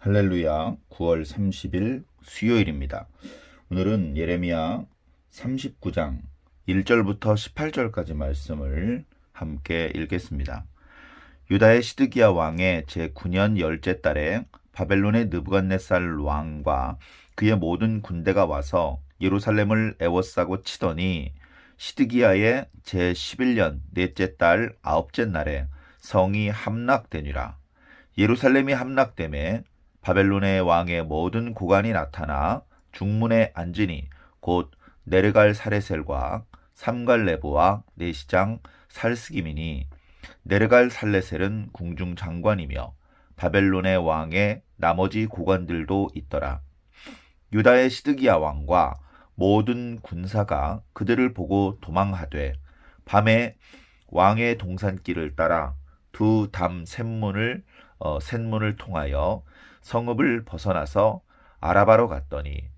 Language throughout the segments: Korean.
할렐루야. 9월 30일 수요일입니다. 오늘은 예레미야 39장 1절부터 18절까지 말씀을 함께 읽겠습니다. 유다의 시드기야 왕의 제9년 열째 달에 바벨론의 느부갓네살 왕과 그의 모든 군대가 와서 예루살렘을 에워싸고 치더니 시드기야의 제11년 넷째 달 아홉째 날에 성이 함락되니라. 예루살렘이 함락되매 바벨론의 왕의 모든 고관이 나타나 중문에 앉으니 곧 네르갈 사레셀과 삼갈레보와 내시장 살스김이니 네르갈 살레셀은 궁중 장관이며 바벨론의 왕의 나머지 고관들도 있더라. 유다의 시드기야 왕과 모든 군사가 그들을 보고 도망하되 밤에 왕의 동산길을 따라 두 담 샘문을 통하여 성읍을 벗어나서 아라바로 갔더니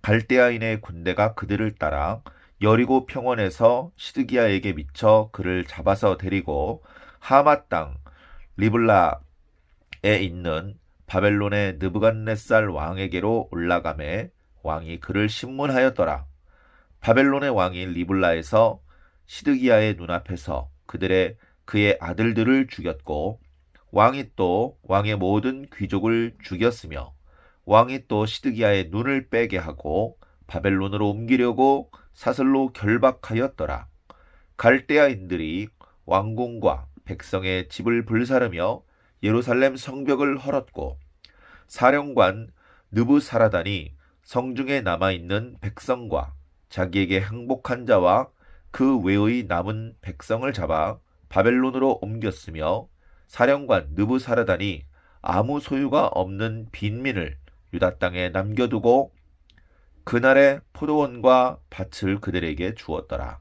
갈대아인의 군대가 그들을 따라 여리고 평원에서 시드기야에게 미쳐 그를 잡아서 데리고 하맛 땅 리블라에 있는 바벨론의 느부갓네살 왕에게로 올라가매 왕이 그를 신문하였더라. 바벨론의 왕이 리블라에서 시드기야의 눈앞에서 그의 아들들을 죽였고 왕이 또 왕의 모든 귀족을 죽였으며 왕이 또 시드기야의 눈을 빼게 하고 바벨론으로 옮기려고 사슬로 결박하였더라. 갈대아인들이 왕궁과 백성의 집을 불사르며 예루살렘 성벽을 헐었고 사령관 느부사라단이 성중에 남아있는 백성과 자기에게 항복한 자와 그 외의 남은 백성을 잡아 바벨론으로 옮겼으며 사령관 느부사라단이 아무 소유가 없는 빈민을 유다 땅에 남겨두고 그날의 포도원과 밭을 그들에게 주었더라.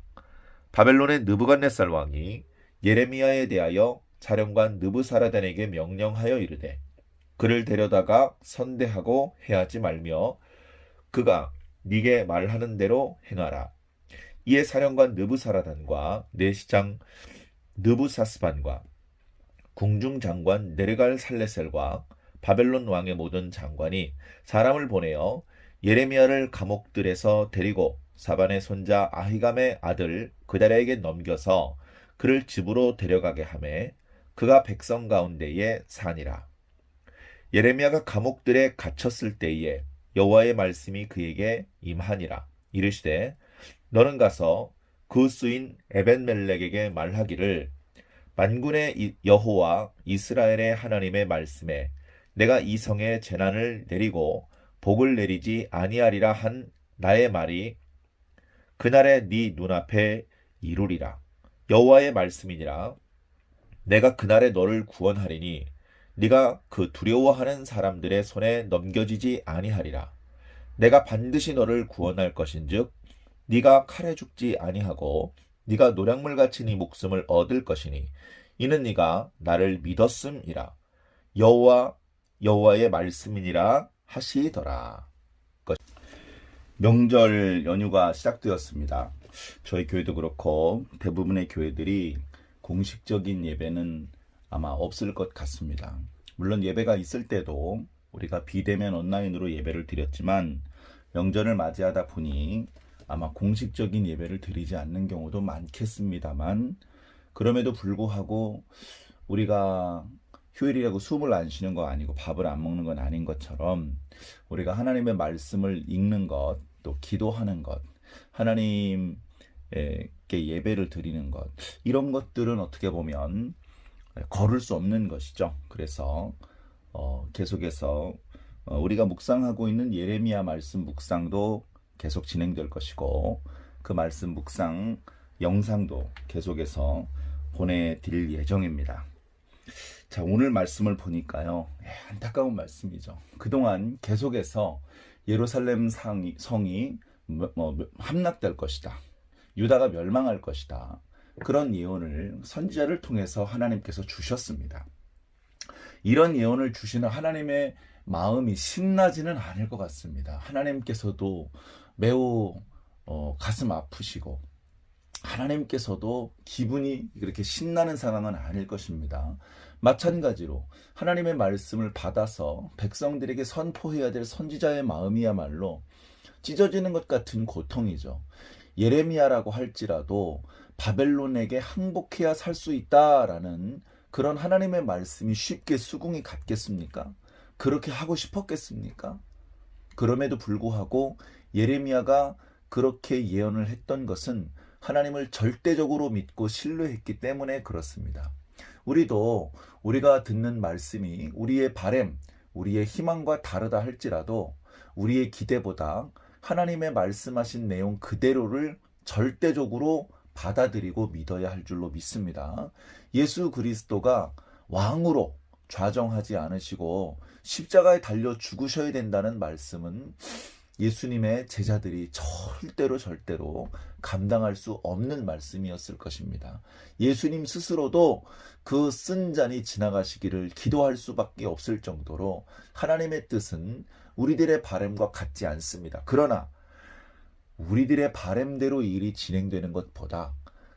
바벨론의 느부갓네살 왕이 예레미야에 대하여 사령관 느부사라단에게 명령하여 이르되 그를 데려다가 선대하고 해하지 말며 그가 네게 말하는 대로 행하라. 이에 사령관 느부사라단과 내시장 느부사스반과 궁중장관 네르갈 살레셀과 바벨론 왕의 모든 장관이 사람을 보내어 예레미야를 감옥들에서 데리고 사반의 손자 아히감의 아들 그다랴에게 넘겨서 그를 집으로 데려가게 하매 그가 백성 가운데에 사니라. 예레미야가 감옥들에 갇혔을 때에 여호와의 말씀이 그에게 임하니라. 이르시되 너는 가서 그 수인 에벤멜렉에게 말하기를 만군의 여호와 이스라엘의 하나님의 말씀에 내가 이 성에 재난을 내리고 복을 내리지 아니하리라 한 나의 말이 그날에 네 눈앞에 이루리라. 여호와의 말씀이니라. 내가 그날에 너를 구원하리니 네가 그 두려워하는 사람들의 손에 넘겨지지 아니하리라. 내가 반드시 너를 구원할 것인즉 네가 칼에 죽지 아니하고 네가 노략물같이 네 목숨을 얻을 것이니 이는 네가 나를 믿었음이라. 여호와의 말씀이니라 하시더라. 명절 연휴가 시작되었습니다. 저희 교회도 그렇고 대부분의 교회들이 공식적인 예배는 아마 없을 것 같습니다. 물론 예배가 있을 때도 우리가 비대면 온라인으로 예배를 드렸지만 명절을 맞이하다 보니 아마 공식적인 예배를 드리지 않는 경우도 많겠습니다만 그럼에도 불구하고 우리가 휴일이라고 숨을 안 쉬는 거 아니고 밥을 안 먹는 건 아닌 것처럼 우리가 하나님의 말씀을 읽는 것, 또 기도하는 것, 하나님께 예배를 드리는 것, 이런 것들은 어떻게 보면 거를 수 없는 것이죠. 그래서 계속해서 우리가 묵상하고 있는 예레미야 말씀 묵상도 계속 진행될 것이고 그 말씀 묵상 영상도 계속해서 보내드릴 예정입니다. 자, 오늘 말씀을 보니까요, 안타까운 말씀이죠. 그동안 계속해서 예루살렘 성이 함락될 것이다. 유다가 멸망할 것이다. 그런 예언을 선지자를 통해서 하나님께서 주셨습니다. 이런 예언을 주시는 하나님의 마음이 신나지는 않을 것 같습니다. 하나님께서도 매우 가슴 아프시고 하나님께서도 기분이 그렇게 신나는 상황은 아닐 것입니다. 마찬가지로 하나님의 말씀을 받아서 백성들에게 선포해야 될 선지자의 마음이야말로 찢어지는 것 같은 고통이죠. 예레미야라고 할지라도 바벨론에게 항복해야 살 수 있다라는 그런 하나님의 말씀이 쉽게 수긍이 갔겠습니까? 그렇게 하고 싶었겠습니까? 그럼에도 불구하고 예레미야가 그렇게 예언을 했던 것은 하나님을 절대적으로 믿고 신뢰했기 때문에 그렇습니다. 우리도 우리가 듣는 말씀이 우리의 바램, 우리의 희망과 다르다 할지라도 우리의 기대보다 하나님의 말씀하신 내용 그대로를 절대적으로 받아들이고 믿어야 할 줄로 믿습니다. 예수 그리스도가 왕으로 좌정하지 않으시고 십자가에 달려 죽으셔야 된다는 말씀은 예수님의 제자들이 절대로 감당할 수 없는 말씀이었을 것입니다. 예수님 스스로도 그 쓴 잔이 지나가시기를 기도할 수밖에 없을 정도로 하나님의 뜻은 우리들의 바램과 같지 않습니다. 그러나 우리들의 바램대로 일이 진행되는 것보다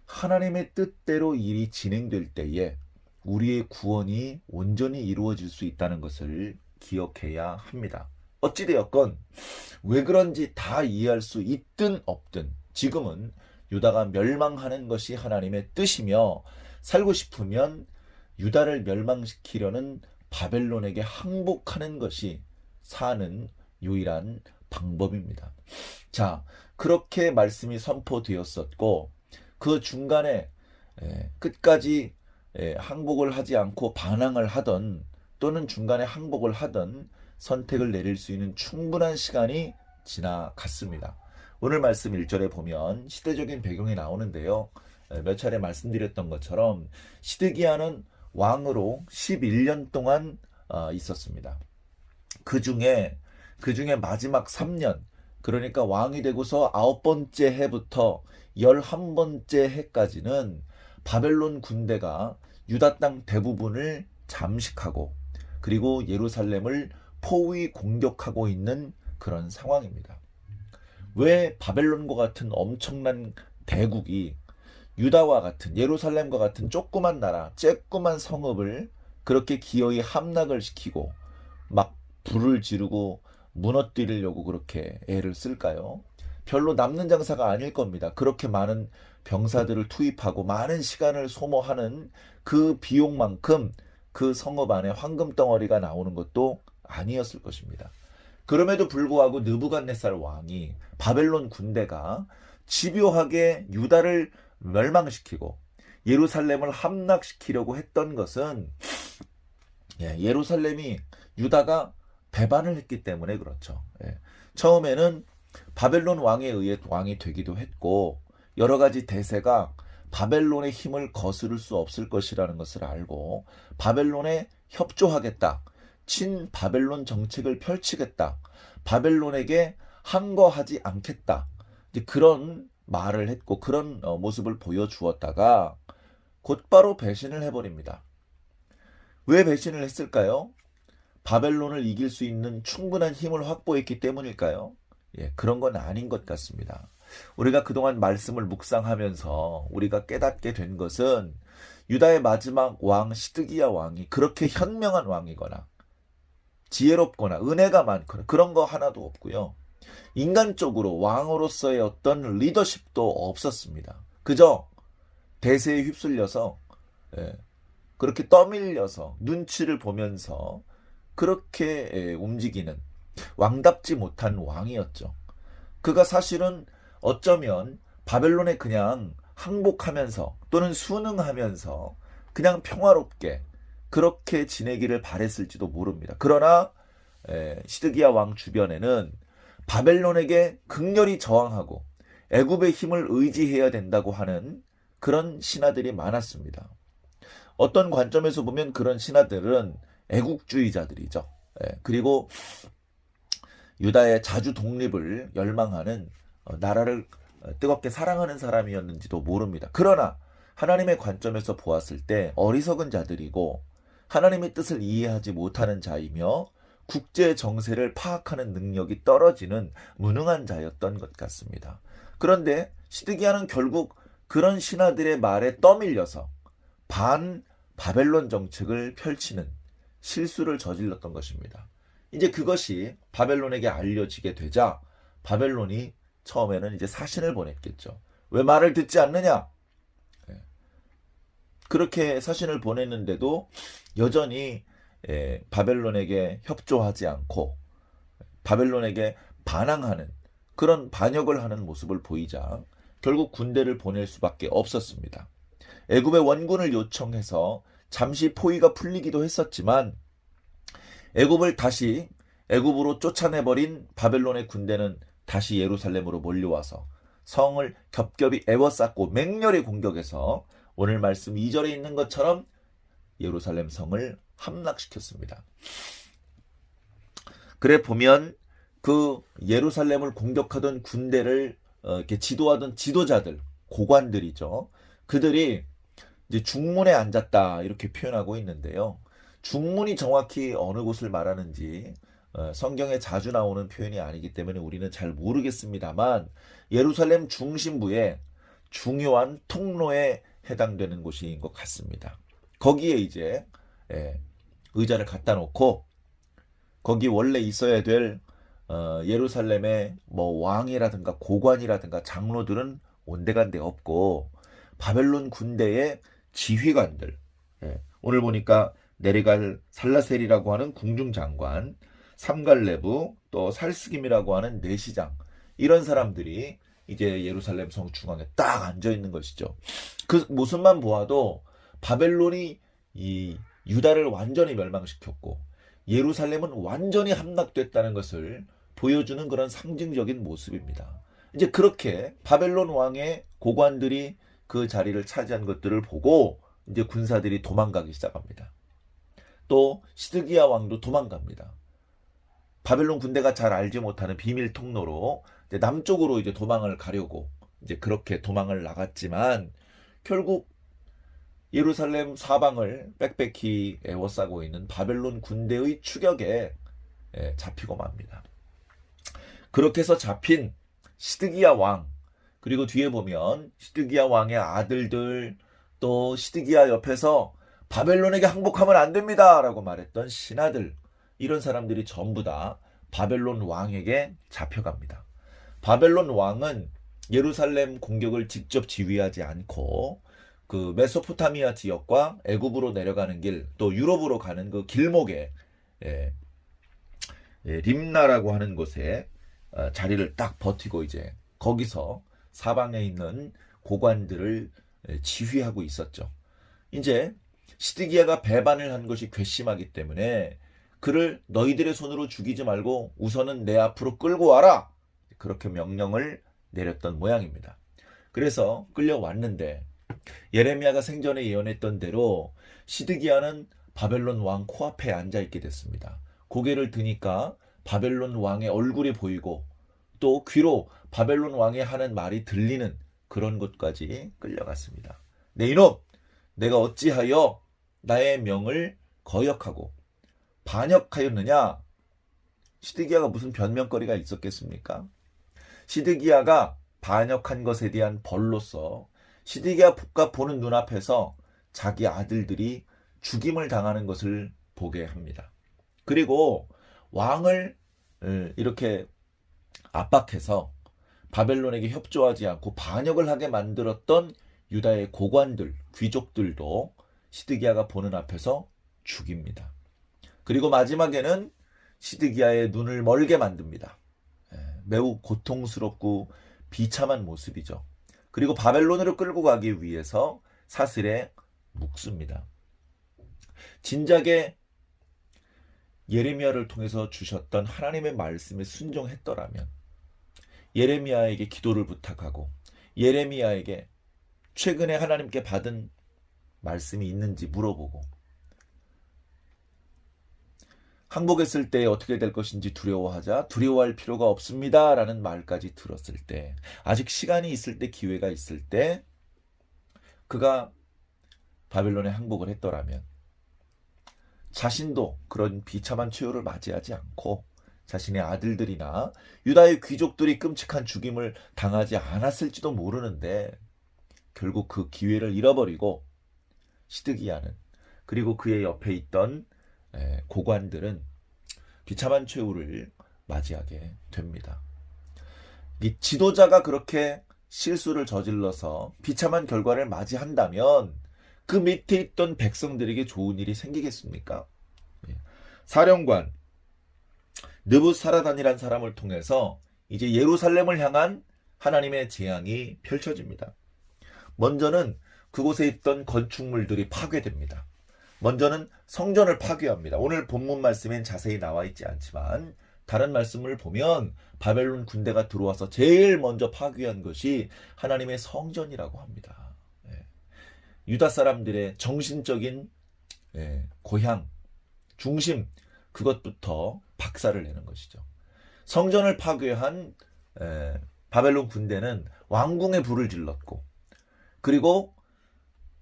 하나님의 뜻대로 일이 진행될 때에 우리의 구원이 온전히 이루어질 수 있다는 것을 기억해야 합니다. 어찌되었건 왜 그런지 다 이해할 수 있든 없든 지금은 유다가 멸망하는 것이 하나님의 뜻이며 살고 싶으면 유다를 멸망시키려는 바벨론에게 항복하는 것이 사는 유일한 방법입니다. 자, 그렇게 말씀이 선포되었었고 그 중간에 끝까지 항복을 하지 않고 반항을 하던 또는 중간에 항복을 하던 선택을 내릴 수 있는 충분한 시간이 지나갔습니다. 오늘 말씀 1절에 보면 시대적인 배경이 나오는데요. 몇 차례 말씀드렸던 것처럼 시드기야는 왕으로 11년 동안 있었습니다. 그 중에 마지막 3년, 그러니까 왕이 되고서 9번째 해부터 11번째 해까지는 바벨론 군대가 유다 땅 대부분을 잠식하고 그리고 예루살렘을 포위 공격하고 있는 그런 상황입니다. 왜 바벨론과 같은 엄청난 대국이 유다와 같은 예루살렘과 같은 조그만 나라, 쬐끄만 성읍을 그렇게 기어이 함락을 시키고 막 불을 지르고 무너뜨리려고 그렇게 애를 쓸까요? 별로 남는 장사가 아닐 겁니다. 그렇게 많은 병사들을 투입하고 많은 시간을 소모하는 그 비용만큼 그 성읍 안에 황금 덩어리가 나오는 것도 아니었을 것입니다. 그럼에도 불구하고 느부갓네살 왕이 바벨론 군대가 집요하게 유다를 멸망시키고 예루살렘을 함락시키려고 했던 것은 예루살렘이 유다가 배반을 했기 때문에 그렇죠. 처음에는 바벨론 왕에 의해 왕이 되기도 했고 여러 가지 대세가 바벨론의 힘을 거스를 수 없을 것이라는 것을 알고 바벨론에 협조하겠다. 친바벨론 정책을 펼치겠다. 바벨론에게 항거하지 않겠다. 이제 그런 말을 했고 그런 모습을 보여주었다가 곧바로 배신을 해버립니다. 왜 배신을 했을까요? 바벨론을 이길 수 있는 충분한 힘을 확보했기 때문일까요? 그런 건 아닌 것 같습니다. 우리가 그동안 말씀을 묵상하면서 우리가 깨닫게 된 것은 유다의 마지막 왕 시드기야 왕이 그렇게 현명한 왕이거나 지혜롭거나 은혜가 많거나 그런 거 하나도 없고요. 인간적으로 왕으로서의 어떤 리더십도 없었습니다. 그저 대세에 휩쓸려서 그렇게 떠밀려서 눈치를 보면서 그렇게 움직이는 왕답지 못한 왕이었죠. 그가 사실은 어쩌면 바벨론에 그냥 항복하면서 또는 순응하면서 그냥 평화롭게 그렇게 지내기를 바랬을지도 모릅니다. 그러나 시드기야 왕 주변에는 바벨론에게 극렬히 저항하고 애굽의 힘을 의지해야 된다고 하는 그런 신하들이 많았습니다. 어떤 관점에서 보면 그런 신하들은 애국주의자들이죠. 그리고 유다의 자주 독립을 열망하는 나라를 뜨겁게 사랑하는 사람이었는지도 모릅니다. 그러나 하나님의 관점에서 보았을 때 어리석은 자들이고 하나님의 뜻을 이해하지 못하는 자이며 국제 정세를 파악하는 능력이 떨어지는 무능한 자였던 것 같습니다. 그런데 시드기야는 결국 그런 신하들의 말에 떠밀려서 반 바벨론 정책을 펼치는 실수를 저질렀던 것입니다. 이제 그것이 바벨론에게 알려지게 되자 바벨론이 처음에는 이제 사신을 보냈겠죠. 왜 말을 듣지 않느냐? 그렇게 사신을 보냈는데도 여전히 바벨론에게 협조하지 않고 바벨론에게 반항하는 그런 반역을 하는 모습을 보이자 결국 군대를 보낼 수밖에 없었습니다. 애굽의 원군을 요청해서 잠시 포위가 풀리기도 했었지만 애굽을 다시 애굽으로 쫓아내버린 바벨론의 군대는 다시 예루살렘으로 몰려와서 성을 겹겹이 에워쌌고 맹렬히 공격해서 오늘 말씀 2절에 있는 것처럼 예루살렘 성을 함락시켰습니다. 그래 보면 그 예루살렘을 공격하던 군대를 이렇게 지도하던 지도자들, 고관들이죠. 그들이 이제 중문에 앉았다 이렇게 표현하고 있는데요. 중문이 정확히 어느 곳을 말하는지 성경에 자주 나오는 표현이 아니기 때문에 우리는 잘 모르겠습니다만 예루살렘 중심부에 중요한 통로에 해당되는 곳인 것 같습니다. 거기에 이제 의자를 갖다 놓고 거기 원래 있어야 될 예루살렘의 뭐 왕이라든가 고관이라든가 장로들은 온데간데 없고 바벨론 군대의 지휘관들, 오늘 보니까 네리갈 살라셀이라고 하는 궁중장관, 삼갈레부, 또 살스김이라고 하는 내시장, 이런 사람들이 이제 예루살렘 성 중앙에 딱 앉아 있는 것이죠. 그 모습만 보아도 바벨론이 이 유다를 완전히 멸망시켰고 예루살렘은 완전히 함락됐다는 것을 보여주는 그런 상징적인 모습입니다. 이제 그렇게 바벨론 왕의 고관들이 그 자리를 차지한 것들을 보고 이제 군사들이 도망가기 시작합니다. 또 시드기야 왕도 도망갑니다. 바벨론 군대가 잘 알지 못하는 비밀 통로로 이제 남쪽으로 이제 도망을 가려고 이제 그렇게 도망을 나갔지만 결국 예루살렘 사방을 빽빽히 에워싸고 있는 바벨론 군대의 추격에 잡히고 맙니다. 그렇게 해서 잡힌 시드기야 왕, 그리고 뒤에 보면 시드기야 왕의 아들들, 또 시드기야 옆에서 바벨론에게 항복하면 안 됩니다 라고 말했던 신하들, 이런 사람들이 전부 다 바벨론 왕에게 잡혀갑니다. 바벨론 왕은 예루살렘 공격을 직접 지휘하지 않고 그 메소포타미아 지역과 애굽으로 내려가는 길, 또 유럽으로 가는 그 길목에 림나라고 하는 곳에 자리를 딱 버티고 이제 거기서 사방에 있는 고관들을 지휘하고 있었죠. 이제 시드기야가 배반을 한 것이 괘씸하기 때문에 그를 너희들의 손으로 죽이지 말고 우선은 내 앞으로 끌고 와라, 그렇게 명령을 내렸던 모양입니다. 그래서 끌려왔는데 예레미야가 생전에 예언했던 대로 시드기야는 바벨론 왕 코앞에 앉아있게 됐습니다. 고개를 드니까 바벨론 왕의 얼굴이 보이고 또 귀로 바벨론 왕이 하는 말이 들리는 그런 곳까지 끌려갔습니다. 내 이놈, 내가 어찌하여 나의 명을 거역하고 반역하였느냐? 시드기야가 무슨 변명거리가 있었겠습니까? 시드기야가 반역한 것에 대한 벌로서 시드기야가 보는 눈앞에서 자기 아들들이 죽임을 당하는 것을 보게 합니다. 그리고 왕을 이렇게 압박해서 바벨론에게 협조하지 않고 반역을 하게 만들었던 유다의 고관들, 귀족들도 시드기야가 보는 앞에서 죽입니다. 그리고 마지막에는 시드기야의 눈을 멀게 만듭니다. 매우 고통스럽고 비참한 모습이죠. 그리고 바벨론으로 끌고 가기 위해서 사슬에 묶습니다. 진작에 예레미야를 통해서 주셨던 하나님의 말씀에 순종했더라면 예레미야에게 기도를 부탁하고 예레미야에게 최근에 하나님께 받은 말씀이 있는지 물어보고 항복했을 때 어떻게 될 것인지 두려워하자 두려워할 필요가 없습니다 라는 말까지 들었을 때, 아직 시간이 있을 때, 기회가 있을 때 그가 바벨론에 항복을 했더라면 자신도 그런 비참한 최후를 맞이하지 않고 자신의 아들들이나 유다의 귀족들이 끔찍한 죽임을 당하지 않았을지도 모르는데 결국 그 기회를 잃어버리고 시드기야는 그리고 그의 옆에 있던 고관들은 비참한 최후를 맞이하게 됩니다. 이 지도자가 그렇게 실수를 저질러서 비참한 결과를 맞이한다면 그 밑에 있던 백성들에게 좋은 일이 생기겠습니까? 사령관 느부사라단이란 사람을 통해서 이제 예루살렘을 향한 하나님의 재앙이 펼쳐집니다. 먼저는 그곳에 있던 건축물들이 파괴됩니다. 먼저는 성전을 파괴합니다. 오늘 본문 말씀엔 자세히 나와 있지 않지만 다른 말씀을 보면 바벨론 군대가 들어와서 제일 먼저 파괴한 것이 하나님의 성전이라고 합니다. 유다 사람들의 정신적인 고향, 중심, 그것부터 박살을 내는 것이죠. 성전을 파괴한 바벨론 군대는 왕궁에 불을 질렀고, 그리고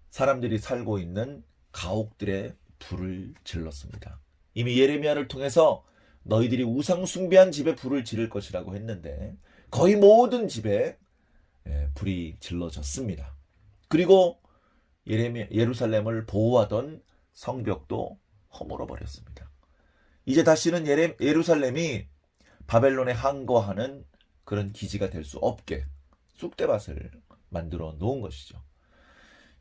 사람들이 살고 있는 가옥들에 불을 질렀습니다. 이미 예레미야를 통해서 너희들이 우상 숭배한 집에 불을 지를 것이라고 했는데 거의 모든 집에 불이 질러졌습니다. 그리고 예루살렘을 보호하던 성벽도 허물어 버렸습니다. 이제 다시는 예루살렘이 바벨론에 항거하는 그런 기지가 될 수 없게 쑥대밭을 만들어 놓은 것이죠.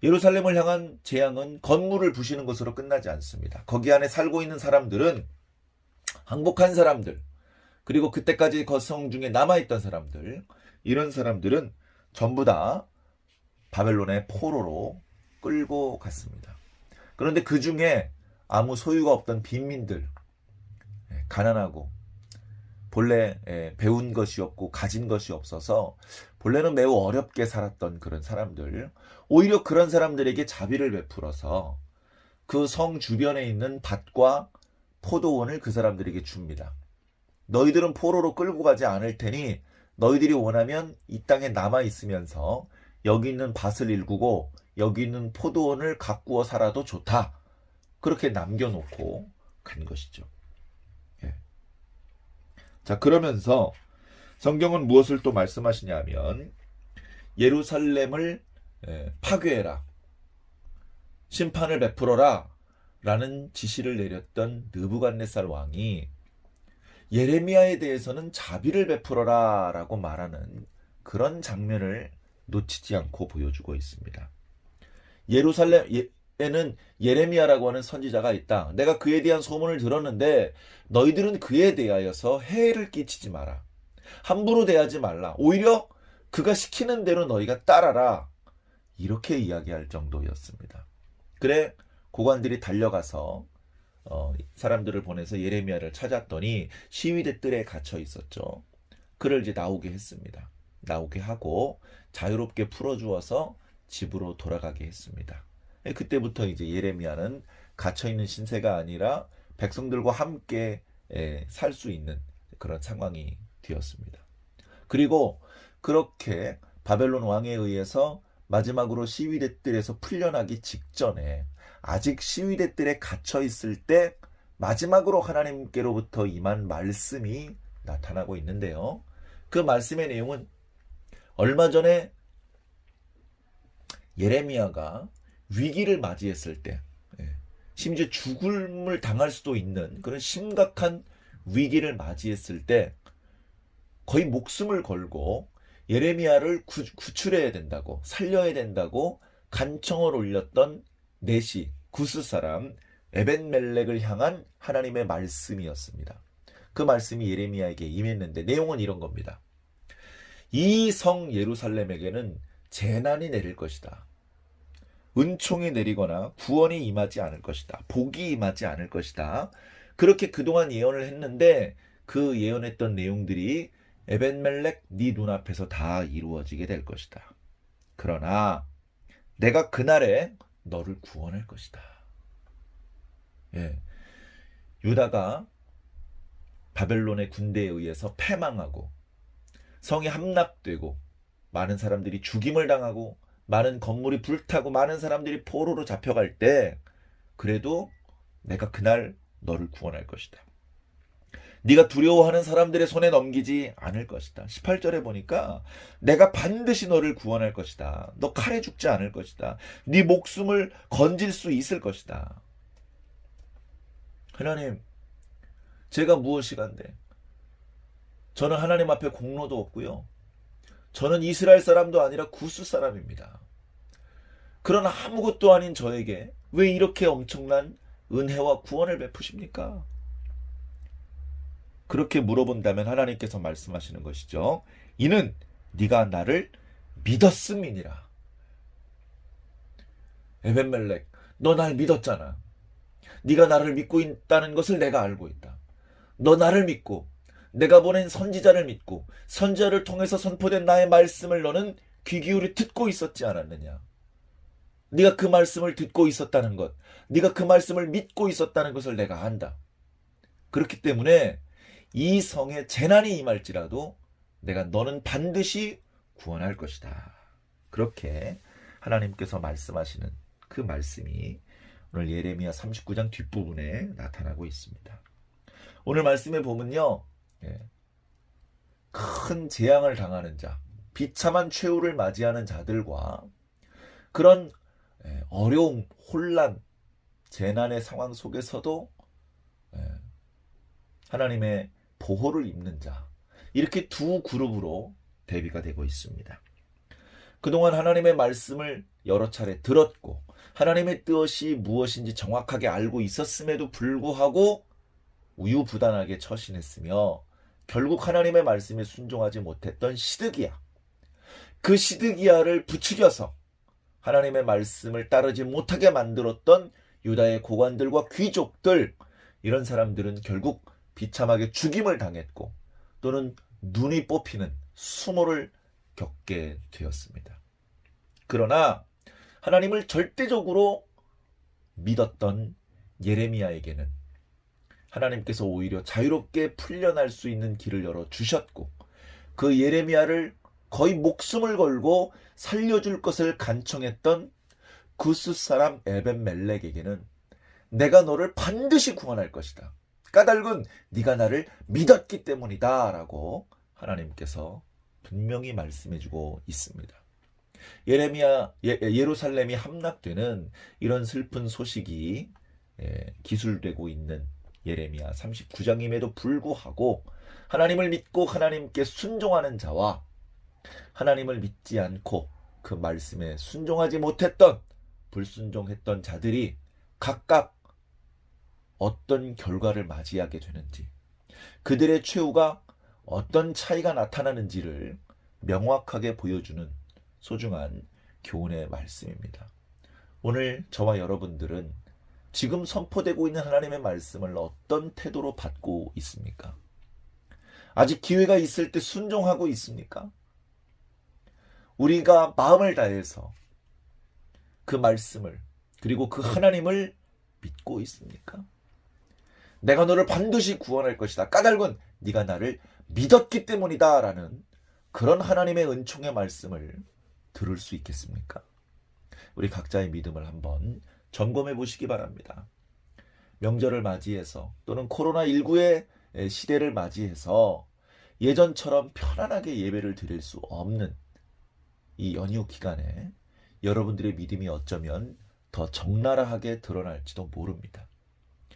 예루살렘을 향한 재앙은 건물을 부시는 것으로 끝나지 않습니다. 거기 안에 살고 있는 사람들은 항복한 사람들, 그리고 그때까지 거성 중에 남아있던 사람들, 이런 사람들은 전부 다 바벨론의 포로로 끌고 갔습니다. 그런데 그 중에 아무 소유가 없던 빈민들, 가난하고 본래 배운 것이 없고 가진 것이 없어서 본래는 매우 어렵게 살았던 그런 사람들, 오히려 그런 사람들에게 자비를 베풀어서 그 성 주변에 있는 밭과 포도원을 그 사람들에게 줍니다. 너희들은 포로로 끌고 가지 않을 테니 너희들이 원하면 이 땅에 남아 있으면서 여기 있는 밭을 일구고 여기 있는 포도원을 가꾸어 살아도 좋다. 그렇게 남겨놓고 간 것이죠. 자, 그러면서 성경은 무엇을 또 말씀하시냐면 예루살렘을 파괴해라, 심판을 베풀어라 라는 지시를 내렸던 느부갓네살 왕이 예레미야에 대해서는 자비를 베풀어라 라고 말하는 그런 장면을 놓치지 않고 보여주고 있습니다. 예루살렘에는 예레미야라고 하는 선지자가 있다. 내가 그에 대한 소문을 들었는데 너희들은 그에 대하여서 해를 끼치지 마라. 함부로 대하지 말라. 오히려 그가 시키는 대로 너희가 따라라. 이렇게 이야기할 정도였습니다. 그래 고관들이 달려가서 사람들을 보내서 예레미야를 찾았더니 시위대 뜰에 갇혀 있었죠. 그를 이제 나오게 했습니다. 나오게 하고 자유롭게 풀어주어서 집으로 돌아가게 했습니다. 그때부터 이제 예레미야는 갇혀있는 신세가 아니라 백성들과 함께 살 수 있는 그런 상황이 되었습니다. 그리고 그렇게 바벨론 왕에 의해서 마지막으로 시위대 뜰에서 풀려나기 직전에 아직 시위대 뜰에 갇혀 있을 때 마지막으로 하나님께로부터 임한 말씀이 나타나고 있는데요. 그 말씀의 내용은 얼마 전에 예레미야가 위기를 맞이했을 때, 심지어 죽음을 당할 수도 있는 그런 심각한 위기를 맞이했을 때 거의 목숨을 걸고 예레미야를 구출해야 된다고, 살려야 된다고 간청을 올렸던 넷이 구스 사람 에벤멜렉을 향한 하나님의 말씀이었습니다. 그 말씀이 예레미야에게 임했는데 내용은 이런 겁니다. 이 성 예루살렘에게는 재난이 내릴 것이다. 은총이 내리거나 구원이 임하지 않을 것이다. 복이 임하지 않을 것이다. 그렇게 그동안 예언을 했는데 그 예언했던 내용들이 에벤멜렉 네 눈앞에서 다 이루어지게 될 것이다. 그러나 내가 그날에 너를 구원할 것이다. 유다가 바벨론의 군대에 의해서 패망하고 성이 함락되고 많은 사람들이 죽임을 당하고 많은 건물이 불타고 많은 사람들이 포로로 잡혀갈 때 그래도 내가 그날 너를 구원할 것이다. 네가 두려워하는 사람들의 손에 넘기지 않을 것이다. 18절에 보니까 내가 반드시 너를 구원할 것이다. 너 칼에 죽지 않을 것이다. 네 목숨을 건질 수 있을 것이다. 하나님, 제가 무엇이간데? 저는 하나님 앞에 공로도 없고요. 저는 이스라엘 사람도 아니라 구스 사람입니다. 그러나 아무것도 아닌 저에게 왜 이렇게 엄청난 은혜와 구원을 베푸십니까? 그렇게 물어본다면 하나님께서 말씀하시는 것이죠. 이는 네가 나를 믿었음이니라. 에벤멜렉, 너 날 믿었잖아. 네가 나를 믿고 있다는 것을 내가 알고 있다. 너 나를 믿고 내가 보낸 선지자를 믿고 선지자를 통해서 선포된 나의 말씀을 너는 귀 기울여 듣고 있었지 않았느냐. 네가 그 말씀을 듣고 있었다는 것, 네가 그 말씀을 믿고 있었다는 것을 내가 안다. 그렇기 때문에 이 성에 재난이 임할지라도 내가 너는 반드시 구원할 것이다. 그렇게 하나님께서 말씀하시는 그 말씀이 오늘 예레미야 39장 뒷부분에 나타나고 있습니다. 오늘 말씀에 보면요, 큰 재앙을 당하는 자, 비참한 최후를 맞이하는 자들과 그런 어려움, 혼란, 재난의 상황 속에서도 하나님의 보호를 입는 자, 이렇게 두 그룹으로 대비가 되고 있습니다. 그동안 하나님의 말씀을 여러 차례 들었고 하나님의 뜻이 무엇인지 정확하게 알고 있었음에도 불구하고 우유부단하게 처신했으며 결국 하나님의 말씀에 순종하지 못했던 시드기야, 그 시드기야를 부추겨서 하나님의 말씀을 따르지 못하게 만들었던 유다의 고관들과 귀족들, 이런 사람들은 결국 비참하게 죽임을 당했고 또는 눈이 뽑히는 수모를 겪게 되었습니다. 그러나 하나님을 절대적으로 믿었던 예레미야에게는 하나님께서 오히려 자유롭게 풀려날 수 있는 길을 열어주셨고 그 예레미야를 거의 목숨을 걸고 살려줄 것을 간청했던 구스 사람 에벤멜렉에게는 내가 너를 반드시 구원할 것이다. 까닭은 네가 나를 믿었기 때문이다 라고 하나님께서 분명히 말씀해주고 있습니다. 예루살렘이 함락되는 이런 슬픈 소식이 기술되고 있는 예레미야 39장임에도 불구하고 하나님을 믿고 하나님께 순종하는 자와 하나님을 믿지 않고 그 말씀에 순종하지 못했던 불순종했던 자들이 각각 어떤 결과를 맞이하게 되는지, 그들의 최후가 어떤 차이가 나타나는지를 명확하게 보여주는 소중한 교훈의 말씀입니다. 오늘 저와 여러분들은 지금 선포되고 있는 하나님의 말씀을 어떤 태도로 받고 있습니까? 아직 기회가 있을 때 순종하고 있습니까? 우리가 마음을 다해서 그 말씀을 그리고 그 하나님을 믿고 있습니까? 내가 너를 반드시 구원할 것이다. 까닭은 네가 나를 믿었기 때문이다 라는 그런 하나님의 은총의 말씀을 들을 수 있겠습니까? 우리 각자의 믿음을 한번 점검해 보시기 바랍니다. 명절을 맞이해서 또는 코로나19의 시대를 맞이해서 예전처럼 편안하게 예배를 드릴 수 없는 이 연휴 기간에 여러분들의 믿음이 어쩌면 더 적나라하게 드러날지도 모릅니다.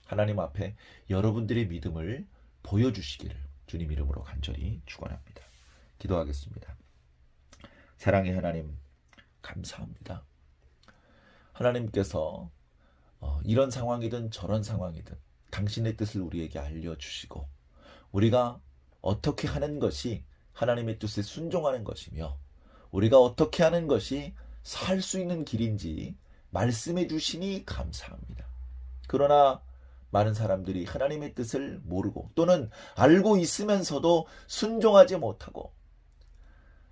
하나님 앞에 여러분들의 믿음을 보여주시기를 주님 이름으로 간절히 축원합니다. 기도하겠습니다. 사랑의 하나님, 감사합니다. 하나님께서 이런 상황이든 저런 상황이든 당신의 뜻을 우리에게 알려주시고 우리가 어떻게 하는 것이 하나님의 뜻에 순종하는 것이며 우리가 어떻게 하는 것이 살 수 있는 길인지 말씀해 주시니 감사합니다. 그러나 많은 사람들이 하나님의 뜻을 모르고 또는 알고 있으면서도 순종하지 못하고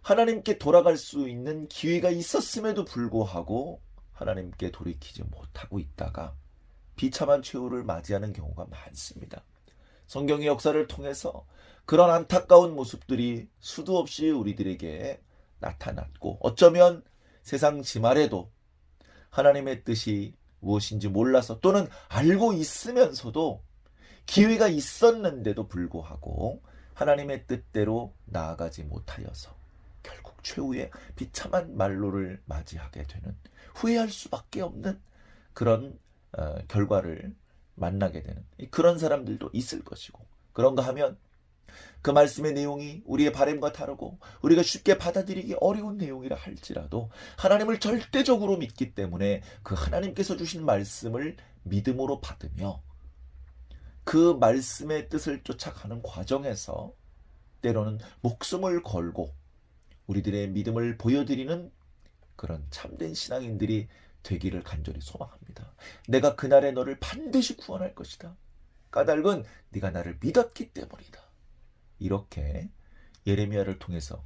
하나님께 돌아갈 수 있는 기회가 있었음에도 불구하고 하나님께 돌이키지 못하고 있다가 비참한 최후를 맞이하는 경우가 많습니다. 성경의 역사를 통해서 그런 안타까운 모습들이 수도 없이 우리들에게 나타났고 어쩌면 세상 지말에도 하나님의 뜻이 무엇인지 몰라서 또는 알고 있으면서도 기회가 있었는데도 불구하고 하나님의 뜻대로 나아가지 못하여서 결국 최후의 비참한 말로를 맞이하게 되는, 후회할 수밖에 없는 그런 결과를 만나게 되는 그런 사람들도 있을 것이고, 그런가 하면 그 말씀의 내용이 우리의 바람과 다르고 우리가 쉽게 받아들이기 어려운 내용이라 할지라도 하나님을 절대적으로 믿기 때문에 그 하나님께서 주신 말씀을 믿음으로 받으며 그 말씀의 뜻을 쫓아가는 과정에서 때로는 목숨을 걸고 우리들의 믿음을 보여드리는 그런 참된 신앙인들이 되기를 간절히 소망합니다. 내가 그날에 너를 반드시 구원할 것이다. 까닭은 네가 나를 믿었기 때문이다. 이렇게 예레미야를 통해서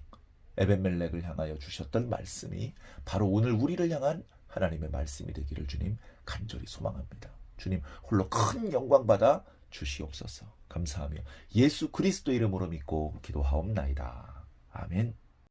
에벤멜렉을 향하여 주셨던 말씀이 바로 오늘 우리를 향한 하나님의 말씀이 되기를 주님 간절히 소망합니다. 주님 홀로 큰 영광 받아 주시옵소서. 감사하며 예수 그리스도 이름으로 믿고 기도하옵나이다. 아멘.